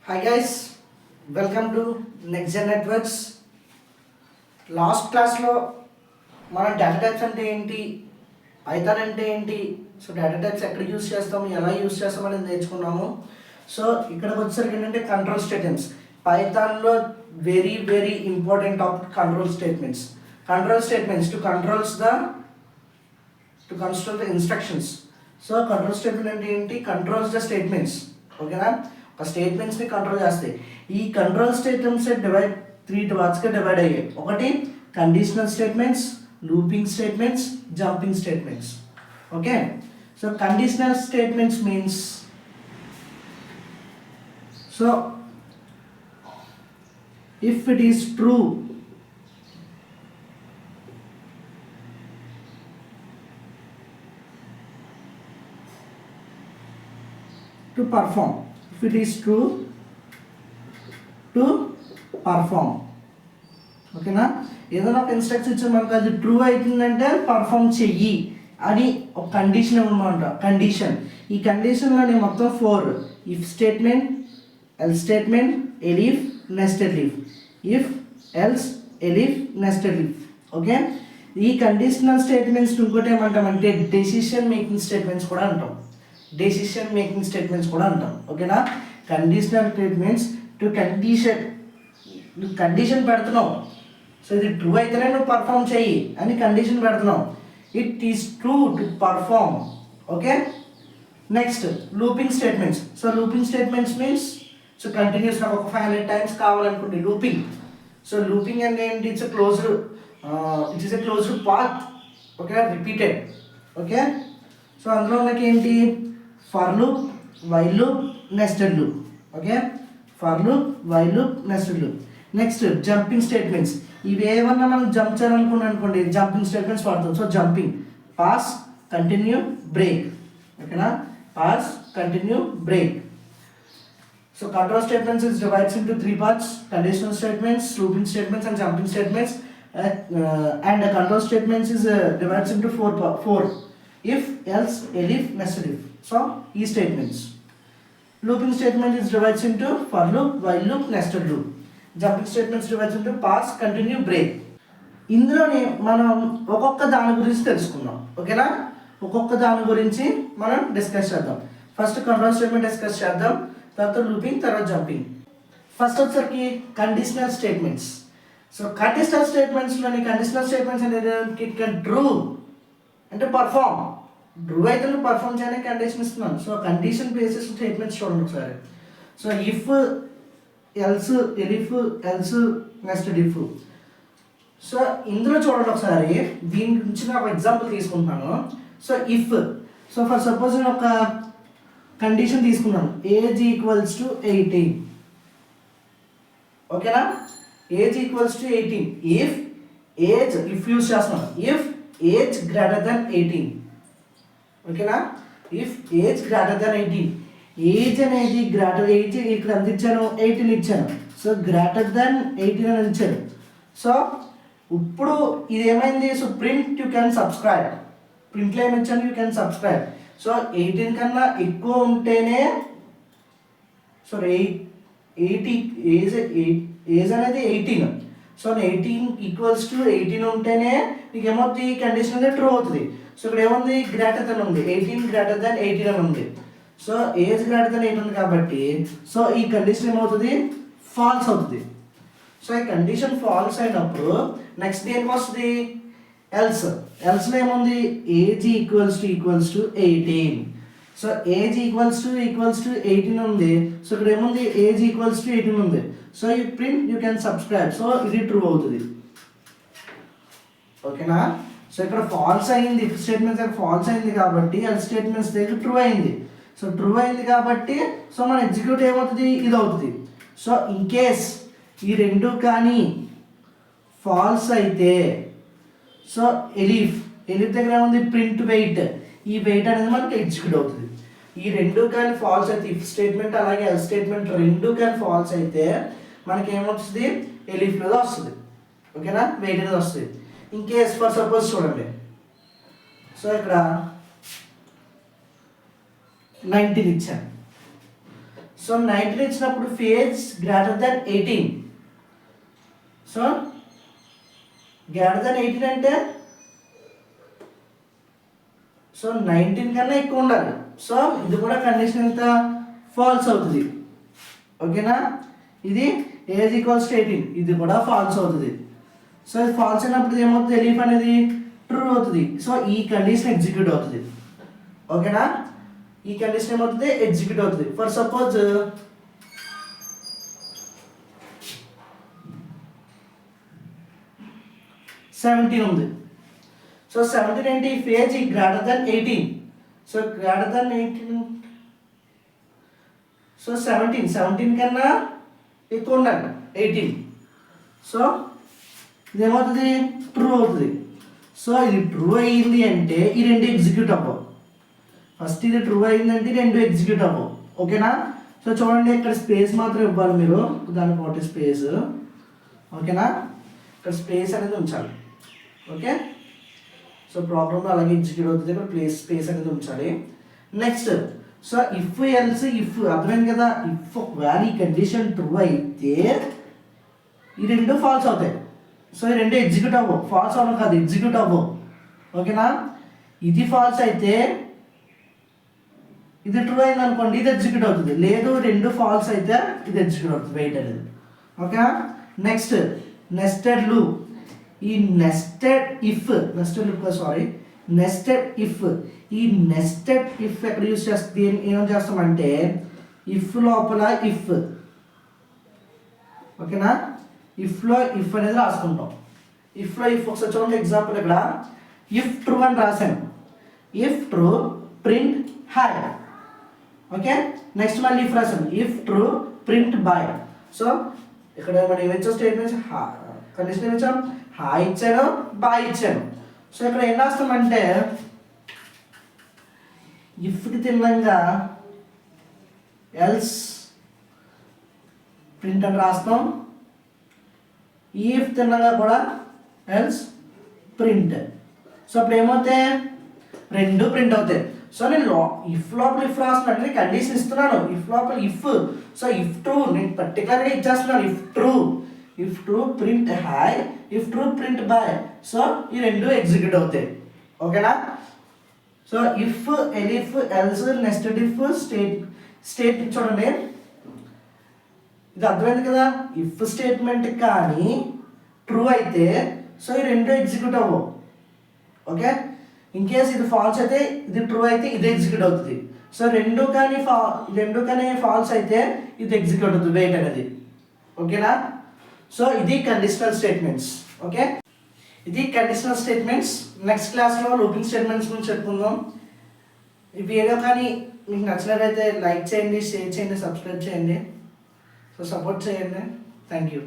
Hi guys, welcome to Next Gen Networks. Last క్లాస్లో మనం data types అంటే ఏంటి, పైథాన్ అంటే ఏంటి, సో డేటా టైప్స్ ఎక్కడ యూస్ చేస్తాము, ఎలా యూస్ చేస్తాం అనేది నేర్చుకున్నాము. సో ఇక్కడికి వచ్చేసరికి ఏంటంటే కంట్రోల్ స్టేట్మెంట్స్. పైథాన్లో very very important topic control statements. Control statements to construct the instructions. So control statement అంటే ఏంటి, కంట్రోల్స్ ద స్టేట్మెంట్స్. ఓకేనా, ఒక స్టేట్మెంట్స్ని కంట్రోల్ చేస్తాయి. ఈ కంట్రోల్ స్టేట్మెంట్స్ డివైడ్ 3 పార్ట్స్గా డివైడ్ అయ్యాయి. ఒకటి conditional statements, looping statements, jumping statements. Okay, so conditional statements means, so if it is true to perform, if it is true to perform. ఓకేనా, ఏదైనా ఒక ఇన్స్ట్రక్షన్ ఇచ్చి మనకు అది ట్రూ అవుతుందంటే పర్ఫామ్ చెయ్యి అని ఒక కండిషన్ అనమాట. కండిషన్, ఈ కండిషన్లోనే మొత్తం 4: if statement, else statement, elif, nested leaf. If, else, elif, nested leaf. Okay, ఈ కండిషనల్ స్టేట్మెంట్స్ ఇంకోటి ఏమంటామంటే డెసిషన్ మేకింగ్ స్టేట్మెంట్స్ కూడా అంటాం. డెసిషన్ మేకింగ్ స్టేట్మెంట్స్ కూడా అంటాం. ఓకేనా, కండిషనల్ స్టేట్మెంట్స్ టు కండిషన్ పెడుతున్నావు. సో ఇది ట్రూ అయితేనే నువ్వు పర్ఫామ్ చెయ్యి అని కండిషన్ పెడుతున్నావు. It is true to perform. Okay, next looping statements. So looping statements means, so కంటిన్యూస్గా ఒక 500 టైమ్స్ కావాలనుకోండి లూపింగ్. సో లూపింగ్ అంటే ఏంటి, it's a closed path. Okay, repeated. Okay, so అందులో మనకి ఏంటి, for loop, while loop, nested loop. Okay, for loop, while loop, nested loop. Next jumping statements. ఇవి ఏమన్నా మనం జంప్ చేయాలనుకున్నాం అనుకోండి, జంపింగ్ స్టేట్మెంట్స్ వాడతాం. So jumping, pass, continue, break. ఓకేనా, pass, continue, break. So control statements is divided into 3 parts: conditional statements, looping statements, and jumping statements. And control statements is divided into 4: if, else, elif, nested if. So these statements. Looping statement is divided into for loop, while loop, nested loop. Jumping statements divided into pass, continue, break. ఇందులోనే మనం ఒక్కొక్క దాని గురించి తెలుసుకుందాం. ఓకేనా, ఒక్కొక్క దాని గురించి మనం డిస్కస్ చేద్దాం. ఫస్ట్ కంట్రోల్ స్టేట్మెంట్ డిస్కస్ చేద్దాం, తర్వాత లూపింగ్, తర్వాత జంపింగ్. ఫస్ట్ వచ్చేసరికి కండిషనల్ స్టేట్మెంట్స్. సో కండిషనల్ స్టేట్మెంట్స్లోని కండిషనల్ స్టేట్మెంట్స్ అనేది ఇట్ కెన్ ట్రూ అంటే పర్ఫామ్. ట్రూ అయితే నువ్వు పర్ఫామ్ చేయడానికి కండిషన్ ఇస్తున్నాను. సో కండిషన్ బేసిస్ స్టేట్మెంట్స్ చూడండి ఒకసారి. So if, else, elif, else, nested if. So ఇందులో చూడండి ఒకసారి, దీని గురించి నేను ఒక ఎగ్జాంపుల్ తీసుకుంటున్నాను. So if, so for suppose నేను ఒక కండిషన్ తీసుకున్నాను, ఏజ్ ఈక్వల్స్ టు 18. ఓకేనా, age equals to 18. If age, if use చేస్తున్నాను, ఇఫ్ ఏజ్ గ్రేటర్ దెన్ 18. ఓకేనా, if age greater then 18. Age అనేది ఏజ్ ఇక్కడ ఎంత ఇచ్చాను, 18 ఇచ్చాను. సో గ్రేటర్ దెన్ 18 అని ఇచ్చాను. సో ఇప్పుడు ఇది ఏమైంది, so print you can subscribe. ప్రింట్లో ఏమి ఇచ్చాను, యూ క్యాన్ సబ్స్క్రైబ్. సో 18 కన్నా ఎక్కువ ఉంటేనే, సో 80 ఏజ్ అనేది 18. సో 18 ఈక్వల్స్ టు 18 ఉంటేనే నీకు ఏమవుతుంది, ఈ కండిషన్ అనేది ట్రూ అవుతుంది. సో ఇక్కడ ఏముంది, గ్రేటర్ దెన్ ఉంది, 18 గ్రేటర్ దెన్ 18 అని ఉంది. సో ఏజ్ గ్రేటర్ దెన్ 18 ఉంది కాబట్టి సో ఈ కండిషన్ ఏమవుతుంది, ఫాల్స్ అవుతుంది. సో ఈ కండిషన్ ఫాల్స్ అయినప్పుడు నెక్స్ట్ దేనికి వస్తుంది, ఎల్స్లో ఏముంది, age equals to 18. So age equals to 18 ఉంది. సో ఇక్కడ ఏముంది, ఏజ్ ఈక్వల్స్ టు 18 ఉంది. So you print you can subscribe. So ఇది ట్రూ అవుతుంది. ఓకేనా, సో ఇక్కడ ఫాల్స్ అయింది, ఇఫ్ స్టేట్మెంట్స్ దగ్గర ఫాల్స్ అయింది కాబట్టి ఎల్ స్టేట్మెంట్స్ దగ్గర ట్రూ అయింది. సో ట్రూ అయింది కాబట్టి సో మన ఎగ్జిక్యూట్ ఏమవుతుంది, ఇది అవుతుంది. సో ఇన్ కేస్ ఈ రెండు కానీ ఫాల్స్ అయితే, సో ఎలిఫ్ దగ్గర ఏముంది, ప్రింట్ వెయిట్. ఈ వెయిట్ అనేది మనకి ఎగ్జిక్యూట్ అవుతుంది. ఈ రెండు కానీ ఫాల్స్ అయితే, ఇఫ్ స్టేట్మెంట్ అలాగే ఎల్ స్టేట్మెంట్ రెండు కానీ ఫాల్స్ అయితే మనకి ఏమొస్తుంది, ఎలిఫ్ మీద వస్తుంది. ఓకేనా, వెయిట్ అనేది వస్తుంది. ఇన్ కేస్ ఫర్ సపోజ్ చూడండి, సో ఇక్కడ 19 ఇచ్చాను. సో 19 ఇచ్చినప్పుడు phase greater then 18. So greater then 18 అంటే సో 19 కన్నా ఎక్కువ ఉండాలి. సో ఇది కూడా కండిషన్ ఎంత ఫాల్స్ అవుతుంది. ఓకేనా, ఇది ఏజ్ ఈక్వల్స్ 18, ఇది కూడా ఫాల్స్ అవుతుంది. సో ఇది ఫాల్స్ అయినప్పుడు ఏమవుతుంది, లీఫ్ అనేది ట్రూ అవుతుంది. సో ఈ కండిషన్ ఎగ్జిక్యూట్ అవుతుంది. ఓకేనా, ఈ కండిషన్ ఏమవుతుంది, ఎగ్జిక్యూట్ అవుతుంది. ఫర్ సపోజ్ 17 ఉంది. సో 17 ఏంటి, phase greater then 18. So greater then 18, so 17 కన్నా ఎక్కువ ఉండాలి 18. సో ఇదేమవుతుంది, ట్రూ అవుతుంది. సో ఇది ట్రూ అయ్యింది అంటే ఈ రెండు ఎగ్జిక్యూట్ అవ్వవు. ఫస్ట్ ఇది ట్రూ అయ్యిందంటే ఈ రెండు ఎగ్జిక్యూట్ అవ్వవు. ఓకేనా, సో చూడండి ఇక్కడ స్పేస్ మాత్రం ఇవ్వాలి మీరు, దానికి ఒకటి స్పేస్. ఓకేనా, ఇక్కడ స్పేస్ అనేది ఉంచాలి. ఓకే, సో ప్రోగ్రామ్లో అలాగే ఎగ్జిక్యూట్ అవుతుంది, ఇక్కడ స్పేస్ అనేది ఉంచాలి. Next, so if else if, అర్థమైంది కదా. ఇఫ్ ఒకవేళ ఈ కండిషన్ ట్రూ అయితే ఈ రెండు ఫాల్స్ అవుతాయి. సో ఈ రెండు ఎగ్జిక్యూట్ అవ్వవు, ఫాల్స్ అవ్వడం కాదు, ఎగ్జిక్యూట్ అవ్వవు. ఓకేనా, ఇది ఫాల్స్ అయితే ఇది ట్రూ అయింది అనుకోండి, ఇది ఎగ్జిక్యూట్ అవుతుంది. లేదు రెండు ఫాల్స్ అయితే ఇది ఎగ్జిక్యూట్ అవుతుంది, వెయిట్ అనేది. ఓకేనా, నెక్స్ట్ నెస్టెడ్ లూప్. ఈ నెస్టెడ్ ఇఫ్ ఈ నెస్టెడ్ ఇఫ్ ఎక్కడ యూజ్ చేస్తుంది, ఏం చేస్తామంటే ఇఫ్ లోపల ఇఫ్. ఓకేనా, ఇఫ్లో ఇఫ్ అనేది రాసుకుంటాం. ఇఫ్లో ఇఫ్ ఒకసారి చూడండి, ఎగ్జాంపుల్ ఇక్కడ ఇఫ్ ట్రూ అని రాశాను. If true print high. Okay, next మళ్ళీ ఇఫ్ రాశాను, if true print bye. So ఇక్కడ మనం ఏమిచ్చా స్టేట్మెంట్స్, కండిషన్ ఏమిచ్చాం, హాయ్ ఇచ్చాను, బాయ్ ఇచ్చాను. సో ఇక్కడ ఏం రాస్తామంటే ఇఫ్కి తిన్నంగా ఎల్స్ ప్రింట్ అని రాస్తాం, ఈఫ్ తిన్నంగా కూడా ఎల్స్ ప్రింట్. సో అప్పుడు ఏమవుతాయి, రెండు ప్రింట్ అవుతాయి. సో నేను ఇఫ్ లోపల ఇఫ్ రాస్తున్నాను, నేను కండిషన్ ఇస్తున్నాను, ఇఫ్ లోపల ఇఫ్. సో ఇఫ్ ట్రూ నేను పర్టికులర్గా ఇచ్చేస్తున్నాను, if true print hi, if true print bye. So ఈ రెండు ఎగ్జిక్యూట్ అవుతాయి. ఓకేనా, so if elif else nested if state చూడండి, ఇది అర్థమైంది కదా. ఇఫ్ స్టేట్మెంట్ కానీ ట్రూ అయితే సో ఈ రెండు ఎగ్జిక్యూట్ అవ్వవు. ఓకే, ఇన్ కేస్ ఇది ఫాల్స్ అయితే ఇది ట్రూ అయితే ఇది ఎగ్జిక్యూట్ అవుతుంది. సో రెండు కానీ ఫాల్స్ అయితే ఇది ఎగ్జిక్యూట్ అవుతుంది, వెయిట్ అనేది. ఓకేనా, సో ఇది కండిషనల్ స్టేట్మెంట్స్. ఓకే, ఇది కండిషనల్ స్టేట్మెంట్స్. నెక్స్ట్ క్లాస్లో లూపింగ్ స్టేట్మెంట్స్ గురించి చెప్పుకుందాం. ఈ వీడియో కానీ మీకు నచ్చినట్లయితే లైక్ చేయండి, షేర్ చేయండి, సబ్స్క్రైబ్ చేయండి. సో సపోర్ట్ చేయండి. Thank you.